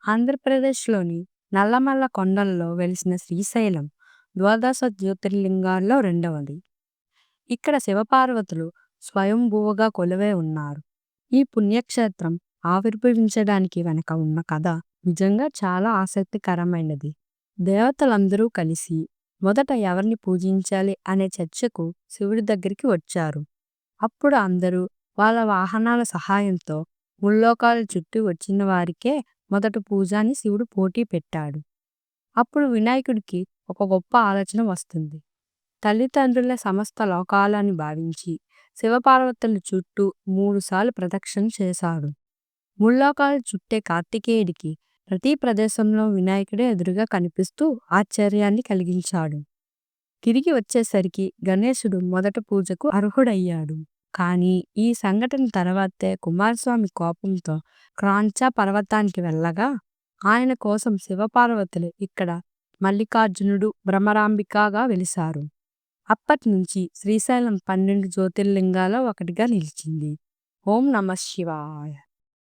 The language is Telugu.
ఆంధ్రప్రదేశ్‌లోని నల్లమల్ల కొండల్లో వెలిసిన శ్రీశైలం ద్వాదశ జ్యోతిర్లింగాల్లో రెండవది. ఇక్కడ శివపార్వతులు స్వయంభువుగా కొలువై ఉన్నారు. ఈ పుణ్యక్షేత్రం ఆవిర్భవించడానికి వెనక ఉన్న కథ నిజంగా చాలా ఆసక్తికరమైనది. దేవతలందరూ కలిసి మొదట ఎవరిని పూజించాలి అనే చర్చకు శివుడి దగ్గరికి వచ్చారు. అప్పుడు అందరూ వాళ్ళ వాహనాల సహాయంతో ముల్లోకాల చుట్టూ వచ్చిన వారికే మొదట పూజ అని శివుడు పోటీ పెట్టాడు. అప్పుడు వినాయకుడికి ఒక గొప్ప ఆలోచన వస్తుంది. తల్లిదండ్రుల సమస్త లోకాలని భావించి శివపార్వతుల చుట్టూ 3 సార్లు ప్రదక్షిణ చేశాడు. ముల్లోకాలు చుట్టే కార్తికేయుడికి ప్రతి ప్రదేశంలో వినాయకుడే ఎదురుగా కనిపిస్తూ ఆశ్చర్యాన్ని కలిగించాడు. తిరిగి వచ్చేసరికి గణేశుడు మొదట పూజకు అర్హుడయ్యాడు. కానీ ఈ సంఘటన తర్వాతే కుమారస్వామి కోపంతో క్రాంచా పర్వతానికి వెళ్ళగా ఆయన కోసం శివపార్వతులు ఇక్కడ మల్లికార్జునుడు, భ్రమరాంబికగా వెలిశారు. అప్పట్నుంచి శ్రీశైలం 12 జ్యోతిర్లింగాల్లో ఒకటిగా నిలిచింది. ఓం నమః శివాయ.